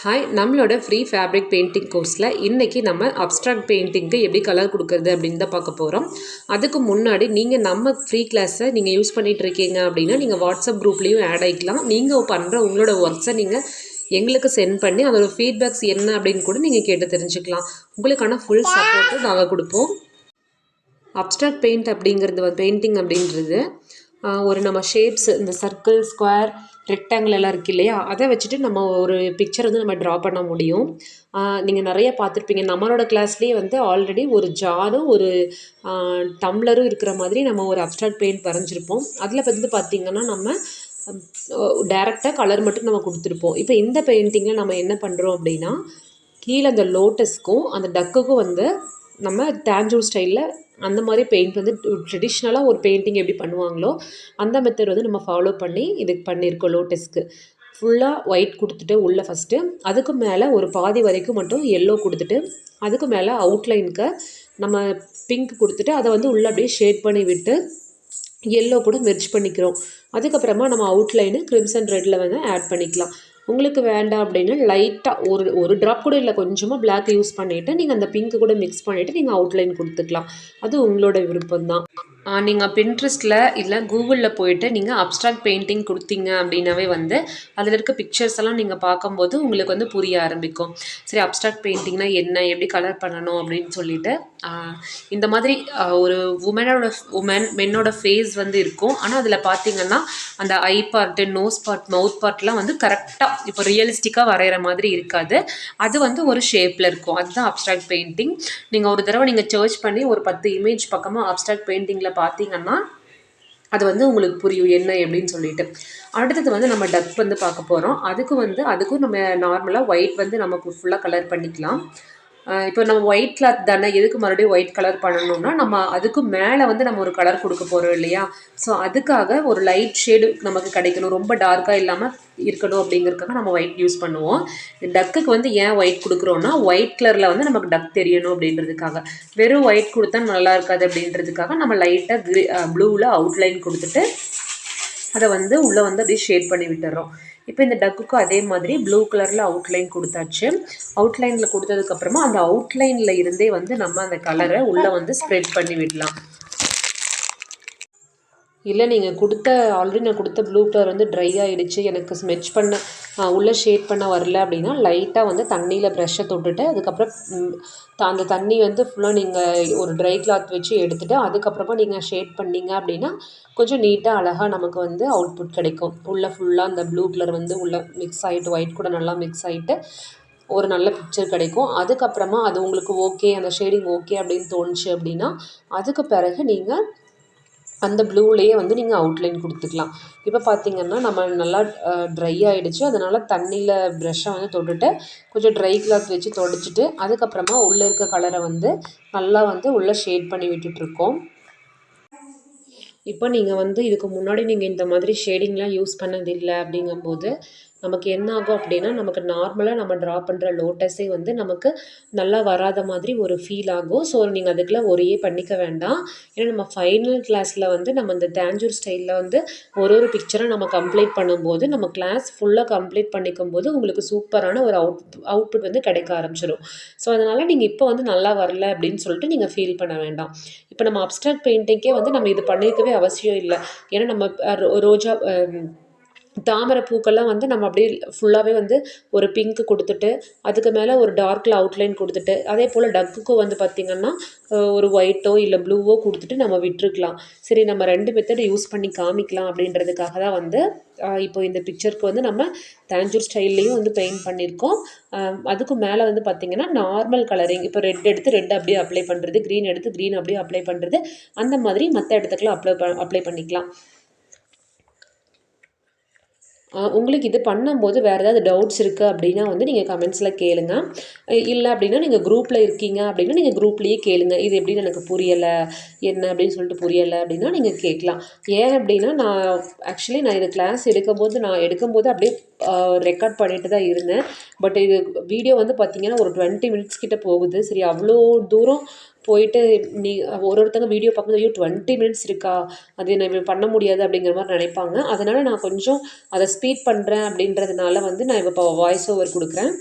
Hi, நம்மளோட free fabric painting கோர்ஸில் இன்றைக்கி நம்ம அப்ஸ்ட்ராக்ட் பெயிண்டிங்க்கு எப்படி கலர் கொடுக்குறது அப்படின்னு தான் பார்க்க போகிறோம். அதுக்கு முன்னாடி நீங்கள் நம்ம ஃப்ரீ கிளாஸை நீங்கள் யூஸ் பண்ணிகிட்டு இருக்கீங்க அப்படின்னா நீங்கள் வாட்ஸ்அப் குரூப்லேயும் ஆட் ஆகிக்கலாம். நீங்கள் பண்ணுற உங்களோட ஒர்க்ஸை நீங்கள் எங்களுக்கு சென்ட் பண்ணி அதோட ஃபீட்பேக்ஸ் என்ன அப்படின்னு கூட நீங்கள் கேட்டு தெரிஞ்சுக்கலாம். உங்களுக்கான ஃபுல் சப்போர்ட்டும் நாங்கள் கொடுப்போம். அப்ஸ்ட்ராக்ட் பெயிண்டிங் அப்படின்றது ஒரு நம்ம ஷேப்ஸ், இந்த சர்க்கிள், ஸ்கொயர், ரெக்டாங்கிள் எல்லாம் இருக்குது இல்லையா, அதை வச்சுட்டு நம்ம ஒரு பிக்சர் வந்து நம்ம ட்ரா பண்ண முடியும். நீங்கள் நிறைய பார்த்துருப்பீங்க. நம்மளோட கிளாஸ்லேயே வந்து ஆல்ரெடி ஒரு ஜாரும் ஒரு டம்ளரும் இருக்கிற மாதிரி நம்ம ஒரு அப்ஸ்ட்ராக்ட் பெயிண்ட் வரைஞ்சிருப்போம். அதில் வந்து பார்த்திங்கன்னா நம்ம டைரெக்டாக கலர் மட்டும் நம்ம கொடுத்துருப்போம். இப்போ இந்த பெயிண்டிங்கில் நம்ம என்ன பண்ணுறோம் அப்படின்னா, கீழே அந்த லோட்டஸ்க்கும் அந்த டக்குக்கும் வந்து நம்ம டேஞ்சூர் ஸ்டைலில் அந்த மாதிரி பெயிண்ட் வந்து ட்ரெடிஷ்னலாக ஒரு பெயிண்டிங் எப்படி பண்ணுவாங்களோ அந்த மெத்தட் வந்து நம்ம ஃபாலோ பண்ணி இதுக்கு பண்ணியிருக்கோம். லோட்டஸ்க்கு ஃபுல்லாக ஒயிட் கொடுத்துட்டு உள்ளே ஃபஸ்ட்டு, அதுக்கு மேலே ஒரு பாதி வரைக்கும் மட்டும் எல்லோ கொடுத்துட்டு, அதுக்கு மேலே அவுட்லைனுக்கு நம்ம பிங்க் கொடுத்துட்டு அதை வந்து உள்ளே அப்படியே ஷேட் பண்ணி விட்டு எல்லோ கூட மெர்ஜ் பண்ணிக்கிறோம். அதுக்கப்புறமா நம்ம அவுட்லைனு கிரிம்சன் ரெட்டில் வந்து ஆட் பண்ணிக்கலாம். உங்களுக்கு வேண்டாம் அப்படின்னு லைட்டாக ஒரு ட்ராப் கூட இல்லை, கொஞ்சமாக பிளாக் யூஸ் பண்ணிவிட்டு நீங்கள் அந்த பிங்க்கு கூட மிக்ஸ் பண்ணிவிட்டு நீங்கள் அவுட்லைன் கொடுத்துக்கலாம். அது உங்களோட விருப்பம் தான். நீங்கள் பின்ட்ரெஸ்ட்டில் இல்லை கூகுளில் போயிட்டு நீங்கள் அப்ஸ்ட்ராக்ட் பெயிண்டிங் கொடுத்தீங்க அப்படின்னாவே வந்து அதில் இருக்க பிக்சர்ஸ் எல்லாம் நீங்கள் பார்க்கும்போது உங்களுக்கு வந்து புரிய ஆரம்பிக்கும். சரி, அப்ஸ்ட்ராக்ட் பெயிண்டிங்னா என்ன, எப்படி கலர் பண்ணணும் அப்படின்னு சொல்லிட்டு இந்த மாதிரி ஒரு மென்னோட ஃபேஸ் வந்து இருக்கும். ஆனால் அதில் பார்த்தீங்கன்னா அந்த ஐ பார்ட்டு, நோஸ் பார்ட், மவுத் பார்ட்லாம் வந்து கரெக்டாக இப்போ ரியலிஸ்டிக்காக வரைகிற மாதிரி இருக்காது. அது வந்து ஒரு ஷேப்பில் இருக்கும். அதுதான் அப்ஸ்ட்ராக்ட் பெயிண்டிங். நீங்கள் ஒரு தடவை நீங்கள் சர்ச் பண்ணி ஒரு 10 இமேஜ் பக்கமாக அப்ஸ்ட்ராக்ட் பெயிண்டிங்கில் பார்த்தீங்கன்னா அது வந்து உங்களுக்கு புரியும் என்ன எப்படின்னு சொல்லிட்டு. அடுத்தது வந்து நம்ம டக் வந்து பார்க்க போகிறோம். அதுக்கும் நம்ம நார்மலாக ஒயிட் வந்து நமக்கு ஃபுல்லாக கலர் பண்ணிக்கலாம். இப்போ நம்ம ஒயிட் கிளாத் தானே, எதுக்கு மறுபடியும் ஒயிட் கலர் பண்ணணும்னா நம்ம அதுக்கு மேலே வந்து நம்ம ஒரு கலர் கொடுக்க போகிறோம் இல்லையா. ஸோ அதுக்காக ஒரு லைட் ஷேடு நமக்கு கிடைக்கணும், ரொம்ப டார்க்காக இல்லாமல் இருக்கணும் அப்படிங்கிறதுக்காக நம்ம ஒயிட் யூஸ் பண்ணுவோம். டக்குக்கு வந்து ஏன் ஒயிட் கொடுக்குறோன்னா ஒயிட் கலரில் வந்து நமக்கு டக் தெரியணும் அப்படின்றதுக்காக. வெறும் ஒயிட் கொடுத்தா நல்லா இருக்காது அப்படின்றதுக்காக நம்ம லைட்டாக ப்ளூவில் அவுட்லைன் கொடுத்துட்டு அதை வந்து உள்ளே வந்து அப்படியே ஷேட் பண்ணி விட்டுறோம். இப்போ இந்த டக்குக்கும் அதே மாதிரி ப்ளூ கலரில் அவுட்லைன் கொடுத்தாச்சு. அவுட்லைனில் கொடுத்ததுக்கப்புறமா அந்த அவுட்லைனில் இருந்தே வந்து நம்ம அந்த கலரை உள்ளே வந்து ஸ்ப்ரெட் பண்ணி விடலாம். இல்லை நீங்கள் ஆல்ரெடி நான் கொடுத்த ப்ளூ கலர் வந்து ட்ரை ஆகிடுச்சு, எனக்கு ஸ்மெச் பண்ண உள்ளே ஷேட் பண்ண வரல அப்படின்னா லைட்டாக வந்து தண்ணியில் ப்ரெஷ்ஷை தொட்டுட்டு அதுக்கப்புறம் அந்த தண்ணி வந்து ஃபுல்லாக நீங்கள் ஒரு ட்ரை கிளாத் வச்சு எடுத்துகிட்டு அதுக்கப்புறமா நீங்கள் ஷேட் பண்ணிங்க அப்படின்னா கொஞ்சம் நீட்டாக அழகாக நமக்கு வந்து அவுட்புட் கிடைக்கும். உள்ளே ஃபுல்லாக அந்த ப்ளூ கலர் வந்து உள்ளே மிக்ஸ் ஆகிட்டு ஒயிட் கூட நல்லா மிக்ஸ் ஆகிட்டு ஒரு நல்ல பிக்சர் கிடைக்கும். அதுக்கப்புறமா அது உங்களுக்கு ஓகே, அந்த ஷேடிங் ஓகே அப்படின்னு தோணுச்சு அப்படின்னா அதுக்கு பிறகு நீங்கள் அந்த ப்ளூலேயே வந்து நீங்கள் அவுட்லைன் கொடுத்துக்கலாம். இப்போ பார்த்திங்கன்னா நம்ம நல்லா ட்ரை ஆகிடுச்சு. அதனால் தண்ணியில் ப்ரெஷ்ஷை வந்து தொட்டுட்டு கொஞ்சம் ட்ரை கிளாத் வச்சு தொடச்சிட்டு அதுக்கப்புறமா உள்ளே இருக்க கலரை வந்து நல்லா வந்து உள்ளே ஷேட் பண்ணி விட்டுட்ருக்கோம். இப்போ நீங்கள் வந்து இதுக்கு முன்னாடி நீங்கள் இந்த மாதிரி ஷேடிங்லாம் யூஸ் பண்ணதில்லை அப்படிங்கும்போது நமக்கு என்ன ஆகும் அப்படின்னா, நமக்கு நார்மலாக நம்ம ட்ரா பண்ணுற லோட்டஸே வந்து நமக்கு நல்லா வராத மாதிரி ஒரு ஃபீல் ஆகும். ஸோ நீங்கள் அதுக்கெலாம் ஒரே பண்ணிக்க வேண்டாம். ஏன்னா நம்ம ஃபைனல் கிளாஸில் வந்து நம்ம இந்த டேஞ்சூர் ஸ்டைலில் வந்து ஒரு பிக்சரை நம்ம கம்ப்ளீட் பண்ணும்போது நம்ம கிளாஸ் ஃபுல்லாக கம்ப்ளீட் பண்ணிக்கும்போது உங்களுக்கு சூப்பரான ஒரு அவுட்புட் வந்து கிடைக்க ஆரம்பிச்சிடும். ஸோ அதனால் நீங்கள் இப்போ வந்து நல்லா வரல அப்படின்னு சொல்லிட்டு நீங்கள் ஃபீல் பண்ண வேண்டாம். இப்போ நம்ம அப்ஸ்ட்ராக்ட் பெயிண்டிங்கே வந்து நம்ம இது பண்ணியிருக்கவே அவசியம் இல்லை. ஏன்னா நம்ம ரோஜா தாமரை பூக்கெல்லாம் வந்து நம்ம அப்படியே ஃபுல்லாகவே வந்து ஒரு பிங்க் கொடுத்துட்டு அதுக்கு மேலே ஒரு டார்க்கில் அவுட்லைன் கொடுத்துட்டு அதே போல் டக்குக்கும் வந்து பார்த்திங்கன்னா ஒரு ஒயிட்டோ இல்லை ப்ளூவோ கொடுத்துட்டு நம்ம விட்டுருக்கலாம். சரி, நம்ம 2 மெத்தட் யூஸ் பண்ணி காமிக்கலாம் அப்படின்றதுக்காக தான் வந்து இப்போ இந்த பிக்சருக்கு வந்து நம்ம டேஞ்சூர் ஸ்டைல்லையும் வந்து பெயிண்ட் பண்ணியிருக்கோம். அதுக்கு மேலே வந்து பார்த்திங்கன்னா நார்மல் கலரிங், இப்போ ரெட் எடுத்து ரெட் அப்படியே அப்ளை பண்ணுறது, க்ரீன் எடுத்து க்ரீன் அப்படியே அப்ளை பண்ணுறது, அந்த மாதிரி மற்ற இடத்துக்குலாம் அப்ளை பண்ணிக்கலாம். உங்களுக்கு இது பண்ணும்போது வேறு ஏதாவது டவுட்ஸ் இருக்குது அப்படின்னா வந்து நீங்கள் கமெண்ட்ஸில் கேளுங்க. இல்லை அப்படின்னா நீங்கள் குரூப்பில் இருக்கீங்க அப்படின்னா நீங்கள் குரூப்லேயே கேளுங்க. இது எப்படின்னு எனக்கு புரியலை, என்ன அப்படின்னு சொல்லிட்டு புரியலை அப்படின்னா நீங்கள் கேட்கலாம். ஏன் அப்படின்னா நான் இது கிளாஸ் எடுக்கும்போது அப்படியே ரெக்கார்ட் பண்ணிட்டு தான் இருந்தேன். பட் இது வீடியோ வந்து பார்த்திங்கன்னா ஒரு 20 மினிட்ஸ் கிட்ட போகுது. சரி அவ்வளோ தூரம் போயிட்டு ஒருத்தங்க வீடியோ பார்க்கும்போது ஐயோ 20 மினிட்ஸ் இருக்கா, அது நான் பண்ண முடியாது அப்படிங்கிற மாதிரி நினைப்பாங்க. அதனால் நான் கொஞ்சம் அதை ஸ்பீட் பண்ணுறேன் அப்படின்றதுனால வந்து நான் இப்போ வாய்ஸ் ஓவர் கொடுக்குறேன்.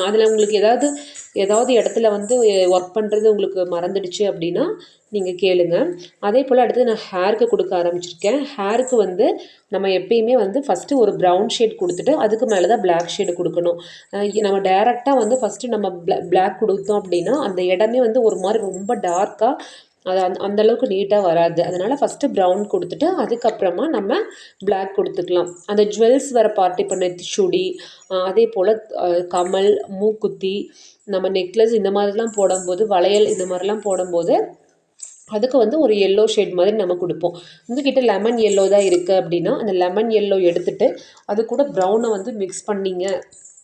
அதில் உங்களுக்கு ஏதாவது இடத்துல வந்து ஒர்க் பண்ணுறது உங்களுக்கு மறந்துடுச்சு அப்படின்னா நீங்கள் கேளுங்க. அதே போல் அடுத்து நான் ஹேருக்கு கொடுக்க ஆரம்பிச்சிருக்கேன். ஹேருக்கு வந்து நம்ம எப்பயுமே வந்து ஃபஸ்ட்டு ஒரு ப்ரௌன் ஷேட் கொடுத்துட்டு அதுக்கு மேலே தான் பிளாக் ஷேடு கொடுக்கணும். நம்ம டேரெக்டாக வந்து ஃபஸ்ட்டு நம்ம பிளாக் கொடுத்தோம் அப்படின்னா அந்த இடமே வந்து ஒரு மாதிரி ரொம்ப டார்க்காக அது அந்தளவுக்கு நீட்டாக வராது. அதனால் ஃபஸ்ட்டு ப்ரௌன் கொடுத்துட்டு அதுக்கப்புறமா நம்ம பிளாக் கொடுத்துக்கலாம். அந்த ஜுவல்ஸ் வர பார்ட் இப்போ நெத்திச்சுடி, அதே போல் கமல், மூக்குத்தி, நம்ம நெக்லஸ் இந்த மாதிரிலாம் போடும்போது, வளையல் இந்த மாதிரிலாம் போடும்போது அதுக்கு வந்து ஒரு எல்லோ ஷேட் மாதிரி நம்ம கொடுப்போம். உங்ககிட்ட லெமன் எல்லோ தான் இருக்குது அப்படின்னா அந்த லெமன் எல்லோ எடுத்துகிட்டு அது கூட ப்ரௌனை வந்து மிக்ஸ் பண்ணிங்க,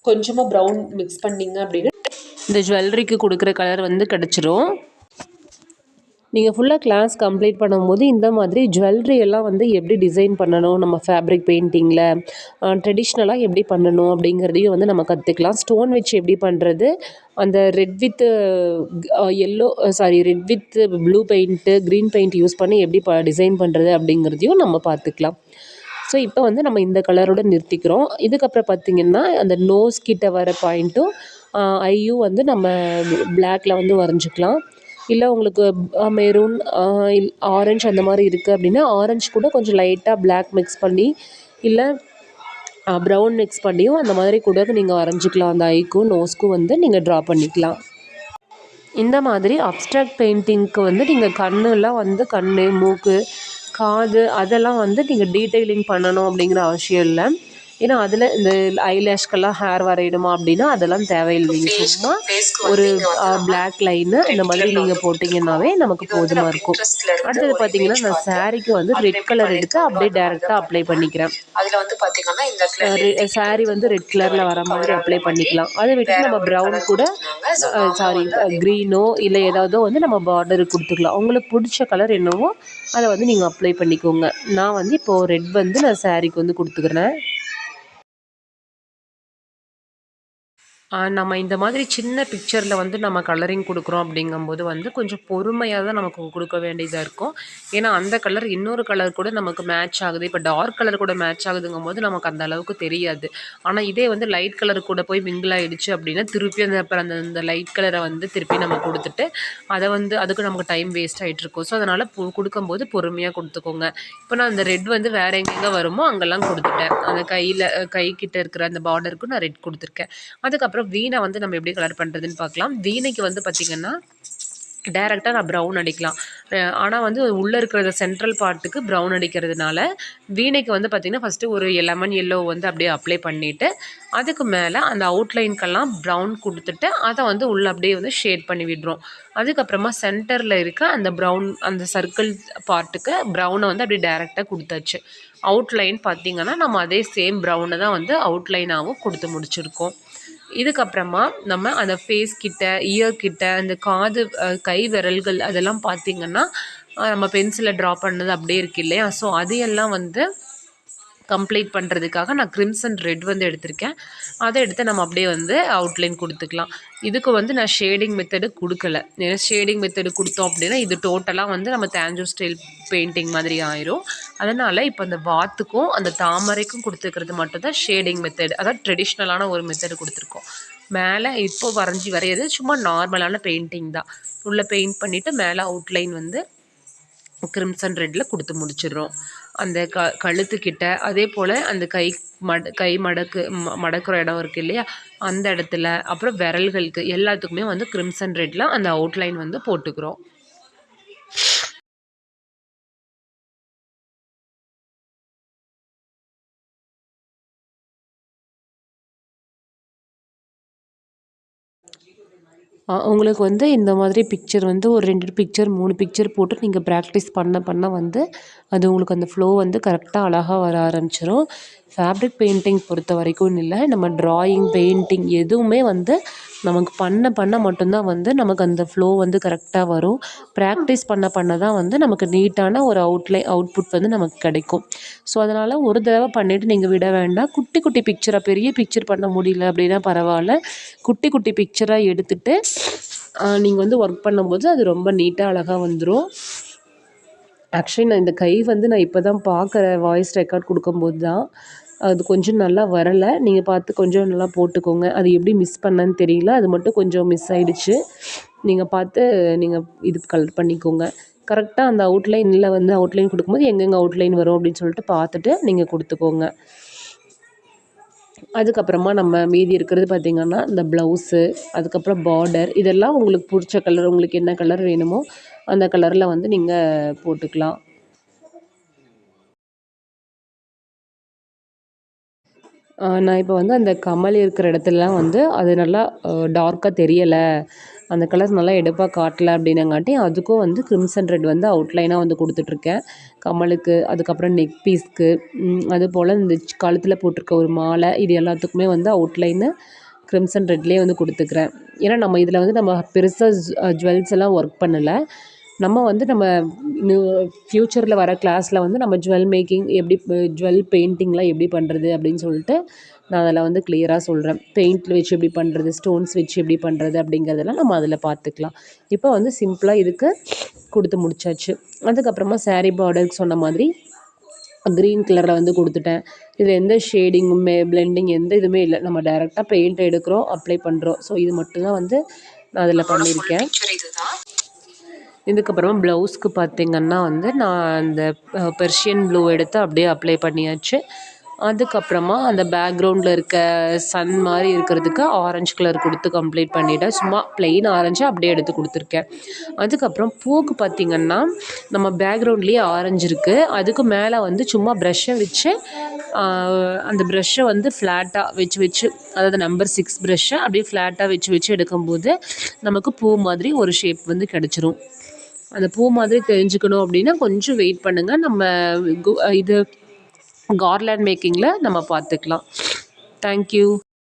கொஞ்சமாக ப்ரௌன் மிக்ஸ் பண்ணிங்க அப்படின்னா இந்த ஜுவல்லரிக்கு கொடுக்குற கலர் வந்து கிடச்சிரும். நீங்கள் ஃபுல்லாக கிளாஸ் கம்ப்ளீட் பண்ணும்போது இந்த மாதிரி ஜுவல்லரி எல்லாம் வந்து எப்படி டிசைன் பண்ணணும், நம்ம ஃபேப்ரிக் பெயிண்டிங்கில் ட்ரெடிஷ்னலாக எப்படி பண்ணணும் அப்படிங்கிறதையும் வந்து நம்ம கற்றுக்கலாம். ஸ்டோன் வச்சு எப்படி பண்ணுறது, அந்த red with red with blue paint, green paint use பண்ணி எப்படி டிசைன் பண்ணுறது அப்படிங்கிறதையும் நம்ம பார்த்துக்கலாம். ஸோ இப்போ வந்து நம்ம இந்த கலரோடு நிறுத்திக்கிறோம். இதுக்கப்புறம் பார்த்திங்கன்னா அந்த நோஸ் கிட்ட வர பாயிண்ட்டும் ஐயும் வந்து நம்ம பிளாக்கில் வந்து வரைஞ்சிக்கலாம். இல்லை உங்களுக்கு மெரூன், ஆரஞ்சு அந்த மாதிரி இருக்குது அப்படின்னா ஆரஞ்சு கூட கொஞ்சம் லைட்டாக பிளாக் மிக்ஸ் பண்ணி இல்லை ப்ரௌன் மிக்ஸ் பண்ணியும் அந்த மாதிரி கூட நீங்கள் வரைஞ்சிக்கலாம். அந்த ஐக்கும் நோஸ்க்கும் வந்து நீங்கள் ட்ரா பண்ணிக்கலாம். இந்த மாதிரி அப்ஸ்ட்ராக்ட் பெயிண்டிங்க்கு வந்து நீங்கள் கண்ணெல்லாம் வந்து கண், மூக்கு, காது அதெல்லாம் வந்து நீங்கள் டீட்டெயிலிங் பண்ணணும் அப்படிங்கிற அவசியம் இல்லை. ஏன்னா அதில் இந்த ஐலேஷ்கெல்லாம் ஹேர் வரையணுமா அப்படின்னா அதெல்லாம் தேவையில்லைங்க. சும்மா ஒரு பிளாக் லைனு இந்த மாதிரி நீங்கள் போட்டிங்கன்னாவே நமக்கு போதுமாக இருக்கும். அடுத்தது பார்த்தீங்கன்னா நான் சாரீக்கு வந்து ரெட் கலர் எடுத்து அப்படியே டேரெக்டாக அப்ளை பண்ணிக்கிறேன். அதில் வந்து பார்த்தீங்கன்னா இந்த சாரீ வந்து ரெட் கலரில் வர மாதிரி அப்ளை பண்ணிக்கலாம். அதை விட்டு நம்ம ப்ரௌன் கூட க்ரீனோ இல்லை ஏதாவதோ வந்து நம்ம பார்டருக்கு கொடுத்துக்கலாம். உங்களுக்கு பிடிச்ச கலர் என்னவோ அதை வந்து நீங்கள் அப்ளை பண்ணிக்கோங்க. நான் வந்து இப்போது ரெட் வந்து நான் சாரீக்கு வந்து கொடுத்துக்கிறேன். நம்ம இந்த மாதிரி சின்ன பிக்சரில் வந்து நம்ம கலரிங் கொடுக்குறோம் அப்படிங்கும்போது வந்து கொஞ்சம் பொறுமையாக தான் நமக்கு கொடுக்க வேண்டியதாக இருக்கும். ஏன்னா அந்த கலர் இன்னொரு கலர் கூட நமக்கு மேட்ச் ஆகுது. இப்போ டார்க் கலர் கூட மேட்ச் ஆகுதுங்கும் போது நமக்கு அந்த அளவுக்கு தெரியாது. ஆனால் இதே வந்து லைட் கலர் கூட போய் மிங்கிள் ஆகிடுச்சு அப்படின்னா திருப்பி அந்த லைட் கலரை வந்து திருப்பி நம்ம கொடுத்துட்டு அதை வந்து அதுக்கு நமக்கு டைம் வேஸ்ட் ஆகிட்ருக்கும். ஸோ அதனால் கொடுக்கும்போது பொறுமையாக கொடுத்துக்கோங்க. இப்போ நான் அந்த ரெட் வந்து வேறு எங்கெங்கே வருமோ அங்கெல்லாம் கொடுத்துட்டேன். அந்த கைக்கிட்ட இருக்கிற அந்த பார்டருக்கு நான் ரெட் கொடுத்துருக்கேன். அதுக்கப்புறம் வீணை வந்து நம்ம எப்படி கலர் பண்ணுறதுன்னு பார்க்கலாம். வீணைக்கு வந்து பார்த்திங்கன்னா டேரெக்டாக நான் ப்ரௌன் அடிக்கலாம். ஆனால் வந்து உள்ளே இருக்கிற சென்ட்ரல் பார்ட்டுக்கு ப்ரௌன் அடிக்கிறதுனால வீணைக்கு வந்து பார்த்திங்கன்னா ஃபஸ்ட்டு ஒரு லெமன் எல்லோ வந்து அப்படியே அப்ளை பண்ணிவிட்டு அதுக்கு மேலே அந்த அவுட்லைனுக்கெல்லாம் ப்ரௌன் கொடுத்துட்டு அதை வந்து உள்ளே அப்படியே வந்து ஷேட் பண்ணி விடுறோம். அதுக்கப்புறமா சென்டரில் இருக்க அந்த ப்ரௌன் அந்த சர்க்கிள் பார்ட்டுக்கு ப்ரௌனை வந்து அப்படியே டேரெக்டாக கொடுத்தாச்சு. அவுட்லைன் பார்த்திங்கன்னா நம்ம அதே சேம் ப்ரௌனை தான் வந்து அவுட்லைனாகவும் கொடுத்து முடிச்சிருக்கோம். இதுக்கப்புறமா நம்ம அந்த ஃபேஸ் கிட்ட, இயர் கிட்ட, அந்த காது, கை விரல்கள் அதெல்லாம் பார்த்திங்கன்னா நம்ம பென்சிலில் ட்ரா பண்ணது அப்படியே இருக்குது இல்லையா? ஸோ அதையெல்லாம் வந்து கம்ப்ளீட் பண்ணுறதுக்காக நான் கிரிம்சன் ரெட் வந்து எடுத்திருக்கேன். அதை எடுத்து நம்ம அப்படியே வந்து அவுட்லைன் கொடுத்துக்கலாம். இதுக்கு வந்து நான் ஷேடிங் மெத்தடு கொடுக்கல. ஏன்னா ஷேடிங் மெத்தடு கொடுத்தோம் அப்படின்னா இது டோட்டலாக வந்து நம்ம தேஞ்சூர் ஸ்டைல் பெயிண்டிங் மாதிரி ஆயிரும். அதனால் இப்போ அந்த வாத்துக்கும் அந்த தாமரைக்கும் கொடுத்துருக்கிறது மட்டும்தான் ஷேடிங் மெத்தடு, அதாவது ட்ரெடிஷ்னலான ஒரு மெத்தடு கொடுத்துருக்கோம். மேலே இப்போ வரையிறது சும்மா நார்மலான பெயிண்டிங் தான். உள்ளே பெயிண்ட் பண்ணிவிட்டு மேலே அவுட்லைன் வந்து கிரிம்சன் ரெட்டில் கொடுத்து முடிச்சிடுறோம். அந்த கழுத்துக்கிட்ட அதே போல் அந்த கை மடக்குற இடம் இருக்குது இல்லையா, அந்த இடத்துல அப்புறம் விரல்களுக்கு எல்லாத்துக்குமே வந்து கிரிம்சன் ரெட்டில் அந்த அவுட்லைன் வந்து போட்டுக்கிறோம். உங்களுக்கு வந்து இந்த மாதிரி பிக்சர் வந்து ஒரு 2 பிக்சர் 3 பிக்சர் போட்டு நீங்கள் ப்ராக்டிஸ் பண்ண வந்து அது உங்களுக்கு அந்த ஃப்ளோ வந்து கரெக்டாக அழகாக வர ஆரம்பிச்சிடும். ஃபேப்ரிக் பெயிண்டிங் பொறுத்த வரைக்கும் இல்லை, நம்ம ட்ராயிங் பெயிண்டிங் எதுவுமே வந்து நமக்கு பண்ண மட்டும்தான் வந்து நமக்கு அந்த ஃப்ளோ வந்து கரெக்டாக வரும். ப்ராக்டிஸ் பண்ண தான் வந்து நமக்கு நீட்டான ஒரு அவுட்புட் வந்து நமக்கு கிடைக்கும். ஸோ அதனால் ஒரு தடவை பண்ணிவிட்டு நீங்கள் விட வேண்டாம். குட்டி குட்டி பிக்சராக, பெரிய பிக்சர் பண்ண முடியல அப்படின்னா பரவாயில்ல, குட்டி குட்டி பிக்சராக எடுத்துகிட்டு நீங்கள் வந்து ஒர்க் பண்ணும்போது அது ரொம்ப நீட்டாக அழகாக வந்துடும். ஆக்சுவலி நான் இந்த கை வந்து நான் இப்போ தான் பார்க்குறேன், வாய்ஸ் ரெக்கார்ட் கொடுக்கும்போது தான். அது கொஞ்சம் நல்லா வரலை. நீங்கள் பார்த்து கொஞ்சம் நல்லா போட்டுக்கோங்க. அது எப்படி மிஸ் பண்ணேன்னு தெரியல, அது மட்டும் கொஞ்சம் மிஸ் ஆகிடுச்சு. நீங்கள் பார்த்து நீங்கள் இது கலர் பண்ணிக்கோங்க. கரெக்டாக அந்த அவுட்லைனில் வந்து அவுட்லைன் கொடுக்கும்போது எங்கெங்கே அவுட்லைன் வரும் அப்படின்னு சொல்லிட்டு பார்த்துட்டு நீங்கள் கொடுத்துக்கோங்க. அதுக்கப்புறமா நம்ம மீதி இருக்கிறது பார்த்திங்கன்னா இந்த ப்ளவுஸு, அதுக்கப்புறம் பார்டர், இதெல்லாம் உங்களுக்கு பிடிச்ச கலர், உங்களுக்கு என்ன கலர் வேணுமோ அந்த கலரில் வந்து நீங்கள் போட்டுக்கலாம். நான் இப்போ வந்து அந்த கம்மல் இருக்கிற இடத்துலலாம் வந்து அது நல்லா டார்க்காக தெரியலை, அந்த கலர் நல்லா எடுப்பாக காட்டலை அப்படின்னங்காட்டி அதுக்கும் வந்து கிரிம்சன் ரெட் வந்து அவுட்லைனாக வந்து கொடுத்துட்ருக்கேன் கம்மலுக்கு. அதுக்கப்புறம் நெக் பீஸ்க்கு, அதுபோல் இந்த கழுத்தில் போட்டிருக்க ஒரு மாலை, இது எல்லாத்துக்குமே வந்து அவுட்லைனு கிரிம்சன் ரெட்லேயே வந்து கொடுத்துக்கிறேன். ஏன்னா நம்ம இதில் வந்து நம்ம பெருசாக ஜுவல்ஸ் எல்லாம் ஒர்க் பண்ணலை. நம்ம வந்து நம்ம ஃப்யூச்சரில் வர கிளாஸில் வந்து நம்ம ஜுவல் மேக்கிங் எப்படி, ஜுவல் பெயிண்டிங்லாம் எப்படி பண்ணுறது அப்படின்னு சொல்லிட்டு நான் அதில் வந்து கிளியராக சொல்கிறேன். பெயிண்டில் வச்சு எப்படி பண்ணுறது, ஸ்டோன்ஸ் வச்சு எப்படி பண்ணுறது அப்படிங்கிறதெல்லாம் நம்ம அதில் பார்த்துக்கலாம். இப்போ வந்து சிம்பிளாக இதுக்கு கொடுத்து முடிச்சாச்சு. அதுக்கப்புறமா சாரீ பார்டருக்கு சொன்ன மாதிரி க்ரீன் கலரில் வந்து கொடுத்துட்டேன். இதில் எந்த ஷேடிங்குமே பிளெண்டிங் எந்த இதுவுமே இல்லை. நம்ம டைரெக்டாக பெயிண்ட் எடுக்கிறோம், அப்ளை பண்ணுறோம். ஸோ இது மட்டும்தான் வந்து நான் அதில் பண்ணியிருக்கேன். இதுக்கப்புறமா ப்ளவுஸ்க்கு பார்த்திங்கன்னா வந்து நான் அந்த பெர்ஷியன் ப்ளூ எடுத்து அப்படியே அப்ளை பண்ணியாச்சு. அதுக்கப்புறமா அந்த பேக்ரவுண்டில் இருக்க சன் மாதிரி இருக்கிறதுக்கு ஆரஞ்சு கலர் கொடுத்து கம்ப்ளீட் பண்ணிவிட்டேன். சும்மா ப்ளெயின் ஆரஞ்சு அப்படியே எடுத்து கொடுத்துருக்கேன். அதுக்கப்புறம் பூக்கு பார்த்திங்கன்னா நம்ம பேக்ரவுண்ட்லேயே ஆரஞ்சு இருக்குது, அதுக்கு மேலே வந்து சும்மா ப்ரெஷ்ஷை வச்சு அந்த ப்ரெஷ்ஷை வந்து ஃப்ளாட்டாக வச்சு அதாவது நம்பர் 6 ப்ரெஷ்ஷை அப்படியே ஃப்ளாட்டாக வச்சு எடுக்கும்போது நமக்கு பூ மாதிரி ஒரு ஷேப் வந்து கிடச்சிரும். அந்த பூ மாதிரி தெரிஞ்சுக்கணும் அப்படின்னா கொஞ்சம் வெயிட் பண்ணுங்கள். நம்ம இது கார்லேண்ட் மேக்கிங்கில் நம்ம பார்த்துக்கலாம். தேங்க்யூ.